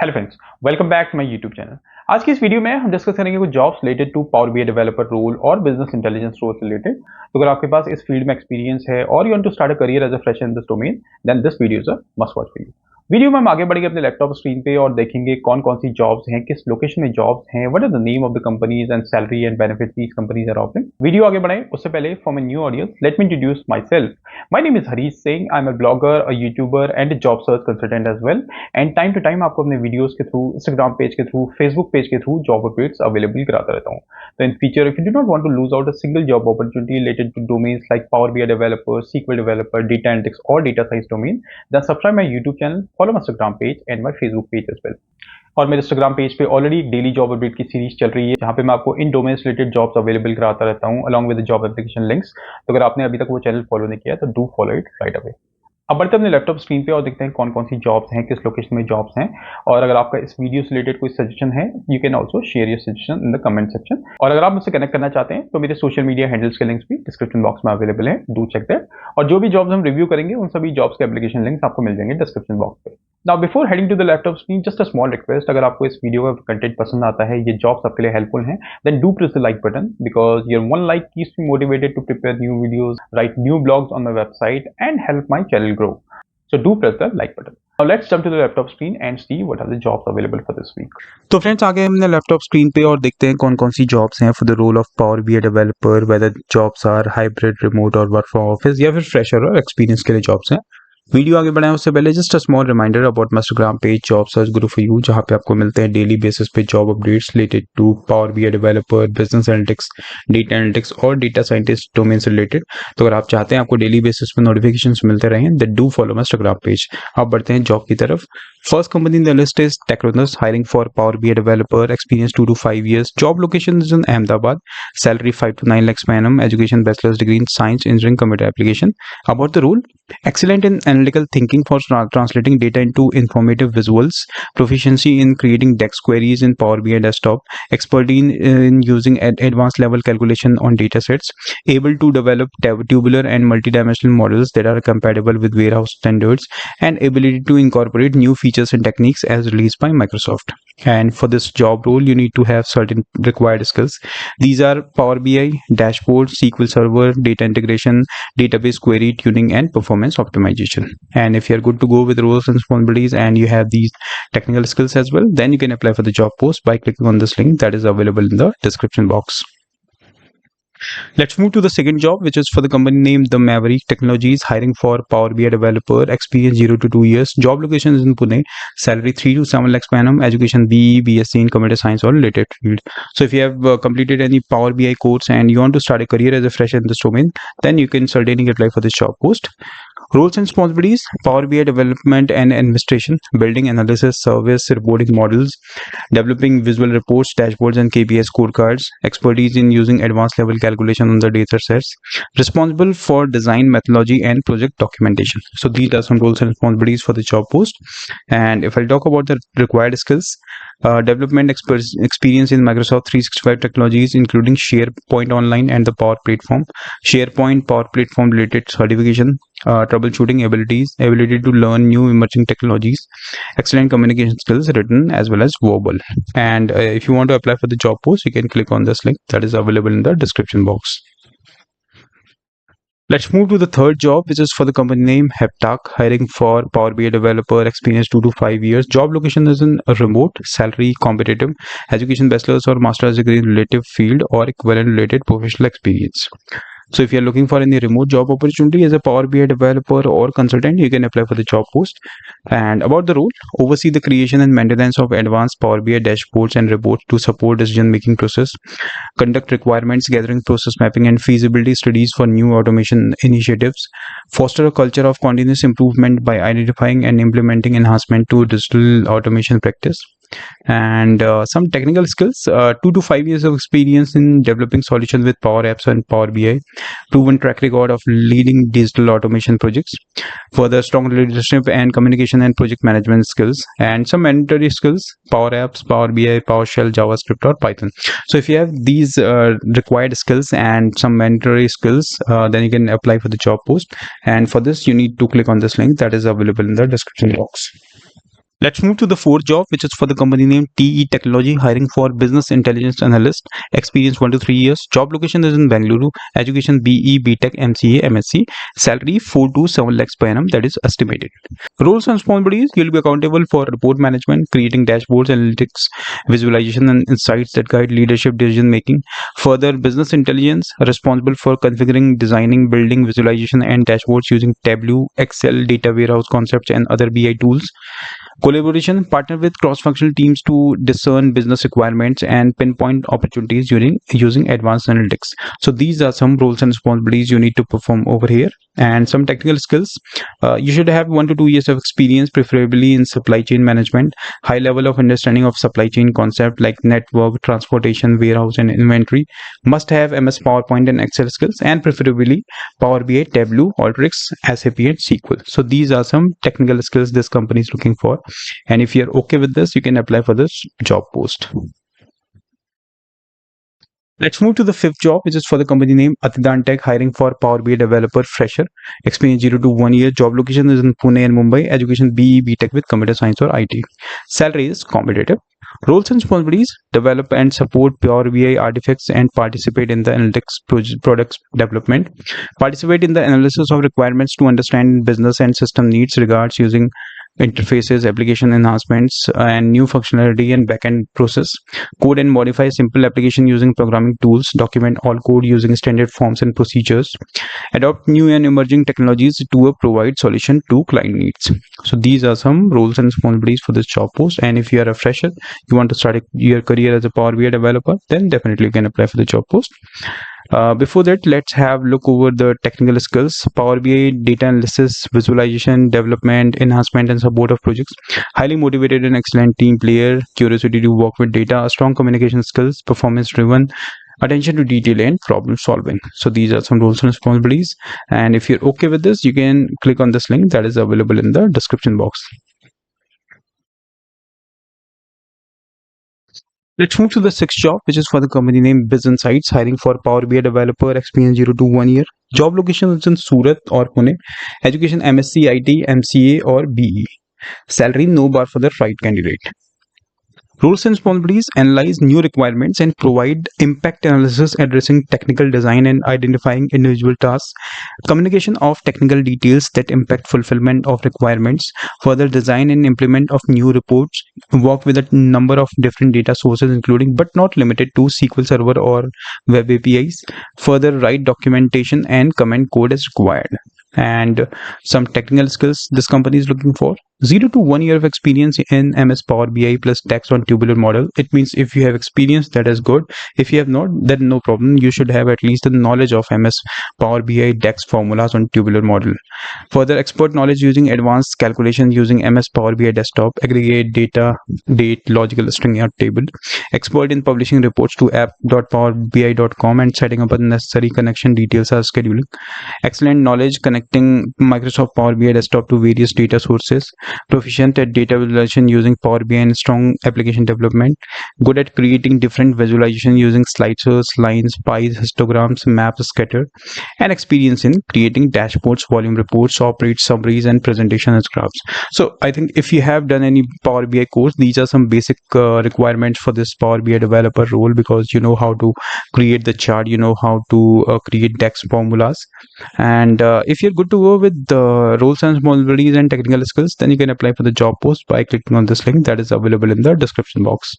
Hello friends, welcome back to my YouTube channel. आज की इस वीडियो में हम डिस्कस करेंगे कुछ jobs related to power BI developer role और बिजनेस इंटेलिजेंस रोल रिलेटेड। तो अगर आपके पास इस फील्ड में एक्सपीरियंस है और you want to start a career as a fresher in this domain, then this video is a must watch for you. Video में हम आगे बढ़ेंगे अपने लैपटॉप स्क्रीन पे और देखेंगे कौन कौन सी जॉब्स हैं, किस लोकेशन में जॉब्स हैं, what are the name of the companies and salary and benefits these companies are offering. Video आगे बढ़ाएं उससे पहले for my new audience, let me introduce myself. My name is Harish Singh. I am a blogger, a youtuber and a job search consultant as well. And time to time आपको अपने videos के through, Instagram page के through, Facebook page के through job updates available कराता रहता हूँ। तो in future if you do not want to lose out a single job opportunity related to domains like power BI developer, SQL developer, data analytics और data science domain, then subscribe my YouTube channel, follow my Instagram page and my Facebook page as well. और मेरे Instagram page पे already daily job update की सीरीज चल रही है, जहाँ पे मैं आपको इन डोमेन्स रिलेटेड जॉब्स अवेलेबल कराता रहता हूँ along with job application links. तो अगर आपने अभी तक वो चैनल फॉलो नहीं किया तो do follow it right away. अब बढ़ते हैं अपने लैपटॉप स्क्रीन पे और देखते हैं कौन कौन सी जॉब्स हैं, किस लोकेशन में जॉब्स हैं। और अगर आपका इस वीडियो से रिलेटेड कोई सजेशन है, you can also share your suggestion in the comment section. और अगर आप मुझसे कनेक्ट करना चाहते हैं तो मेरे सोशल मीडिया हैंडल्स के लिंक्स भी डिस्क्रिप्शन बॉक्स में अवेलेबल है, डू चेक दैट। और जो भी जॉब्स हम रिव्यू करेंगे उन सभी जॉब्स के एप्लीकेशन लिंक्स आपको मिल जाएंगे डिस्क्रिप्शन बॉक्स पे। Now before heading to the laptop screen, just a small request, अगर आपको इस वीडियो का कंटेंट पसंद आता है, ये जॉब्स आपके लिए हेल्पफुल हैं, then do press the like button because your one like keeps me motivated to prepare new videos, write new blogs on my website and help my channel grow. So do press the like button. Now let's jump to the laptop screen and see what are the jobs available for this week. तो friends आगे हमने laptop screen पे और देखते हैं कौन कौन सी जॉब्स हैं for the role of power BI developer, whether jobs are hybrid, remote और वर्क फ्रॉम ऑफिस या फिर फ्रेशर और एक्सपीरियंस के लिए जॉब्स हैं। वीडियो आगे बढ़ाएं उससे पहले just a small reminder about my Instagram page job search guru for you, जहां पे आपको मिलते हैं डेली बेसिस पे job updates related to power BI developer, business analytics, data analytics और डेटा साइंटिस्ट डोमेन से रिलेटेड। तो अगर आप चाहते हैं आपको डेली बेसिस पे नोटिफिकेशंस मिलते रहें, then do follow my Instagram page. अब बढ़ते हैं जॉब की तरफ। First company in the list is TECHRONUS, hiring for Power BI developer, experience 2 to 5 years. Job location is in Ahmedabad. Salary 5 to 9 lakhs per annum. Education bachelor's degree in science, engineering, computer application. About the role, excellent in analytical thinking for translating data into informative visuals. Proficiency in creating DEX queries in Power BI desktop. Expertise in using advanced level calculation on data sets. Able to develop tabular and multidimensional models that are compatible with warehouse standards. And ability to incorporate new features and techniques as released by Microsoft. And for this job role, you need to have certain required skills. These are Power BI, dashboard, SQL Server, data integration, database query tuning, and performance optimization. And if you're good to go with roles and responsibilities and you have these technical skills as well, then you can apply for the job post by clicking on this link that is available in the description box. Let's move to the second job, which is for the company named the Maveric Technologies, hiring for Power BI developer, experience 0 to 2 years. Job location is in Pune. Salary 3 to 7 lakhs per annum. Education BE, BSc in computer science or related field. So if you have completed any Power BI course and you want to start a career as a fresher in this domain, then you can certainly apply for this job post. Roles and responsibilities: Power BI development and administration, building analysis, service, reporting models, developing visual reports, dashboards, and KPI scorecards. Expertise in using advanced level calculation on the data sets. Responsible for design methodology and project documentation. So these are some roles and responsibilities for the job post. And if I talk about the required skills, development experience in Microsoft 365 technologies, including SharePoint Online and the Power Platform, SharePoint Power Platform related certification, troubleshooting abilities, ability to learn new emerging technologies, excellent communication skills, written as well as verbal. And if you want to apply for the job post, you can click on this link that is available in the description box. Let's move to the third job, which is for the company name HEPTRAC, hiring for Power BI developer, experience 2 to 5 years. Job location is in a remote, salary competitive, education bachelor's or master's degree in relative field or equivalent related professional experience. So if you're looking for any remote job opportunity as a Power BI developer or consultant, you can apply for the job post. And about the role, oversee the creation and maintenance of advanced Power BI dashboards and reports to support decision-making process, conduct requirements gathering, process mapping, and feasibility studies for new automation initiatives, foster a culture of continuous improvement by identifying and implementing enhancement to digital automation practice. And some technical skills: 2 to 5 years of experience in developing solutions with Power Apps and Power BI, proven track record of leading digital automation projects, further strong leadership and communication and project management skills, and some mandatory skills: Power Apps, Power BI, PowerShell, JavaScript, or Python. So if you have these required skills and some mandatory skills, then you can apply for the job post. And for this, you need to click on this link that is available in the description box. Let's move to the fourth job, which is for the company name TE Technology, hiring for business intelligence analyst. Experience 1 to 3 years. Job location is in Bangalore. Education BE, BTech, MCA, MSc. Salary 4 to 7 lakhs per annum. That is estimated. Roles and responsibilities: you'll be accountable for report management, creating dashboards, analytics, visualization, and insights that guide leadership decision making. Further, business intelligence, responsible for configuring, designing, building visualization and dashboards using Tableau, Excel, data warehouse concepts, and other BI tools. Collaboration: partner with cross-functional teams to discern business requirements and pinpoint opportunities using advanced analytics. So these are some roles and responsibilities you need to perform over here. And some technical skills: you should have 1 to 2 years of experience, preferably in supply chain management, high level of understanding of supply chain concept like network, transportation, warehouse, and inventory. Must have MS PowerPoint and Excel skills, and preferably Power BI, Tableau, Alteryx, SAP, and SQL. So these are some technical skills this company is looking for. And if you're okay with this, you can apply for this job post. Let's move to the fifth job, which is for the company name ATIDANTECH, hiring for Power BI developer fresher. Experience 0 to 1 year. Job location is in Pune and Mumbai. Education BE, BTech with computer science or IT. Salary is competitive. Roles and responsibilities: develop and support Power BI artifacts and participate in the analytics products development. Participate in the analysis of requirements to understand business and system needs regards using interfaces, application enhancements, and new functionality and backend process. Code and modify simple application using programming tools. Document all code using standard forms and procedures. Adopt new and emerging technologies to provide solution to client needs. So these are some roles and responsibilities for this job post. And if you are a fresher, you want to start your career as a Power BI developer, then definitely you can apply for the job post. Before that, let's have look over the technical skills. Power BI data analysis, visualization, development, enhancement, and support of projects. Highly motivated and excellent team player. Curiosity to work with data. Strong communication skills. Performance driven. Attention to detail and problem solving. So these are some roles and responsibilities. And if you're okay with this, you can click on this link that is available in the description box. Let's move to the sixth job, which is for the company name Biz Insights, hiring for Power BI developer, experience 0 to 1 year. Job location is in Surat or Pune. Education MSc, IT, MCA, or BE. Salary no bar for the right candidate. Roles and responsibilities: analyze new requirements and provide impact analysis addressing technical design and identifying individual tasks. Communication of technical details that impact fulfillment of requirements. Further, design and implement of new reports. Work with a number of different data sources, including but not limited to SQL Server or Web APIs. Further, write documentation and comment code as required. And some technical skills this company is looking for: 0 to 1 year of experience in MS Power BI plus text on tabular model. It means if you have experience, that is good. If you have not, then no problem. You should have at least the knowledge of MS Power BI DAX formulas on tabular model. Further, expert knowledge using advanced calculations using MS Power BI desktop, aggregate data, date, logical string or table. Expert in publishing reports to app.powerbi.com and setting up a necessary connection details are scheduling. Excellent knowledge connecting Microsoft Power BI desktop to various data sources. Proficient at data visualization using Power BI and strong application development. Good at creating different visualization using sliders, lines, pies, histograms, maps, scatter. And experience in creating dashboards, volume reports, operate summaries, and presentation as graphs. So I think if you have done any Power BI course, these are some basic requirements for this Power BI developer role, because you know how to create the chart, you know how to create DAX formulas. And if you're good to go with the roles and responsibilities and technical skills, then you can apply for the job post by clicking on this link that is available in the description box.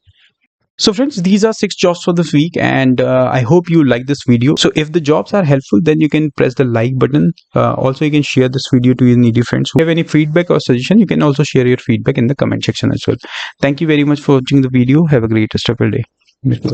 So friends, these are 6 jobs for this week, and I hope you like this video. So if the jobs are helpful, then you can press the like button. Also, you can share this video to your needy friends. If you have any feedback or suggestion, you can also share your feedback in the comment section as well. Thank you very much for watching the video. Have a great rest of your day.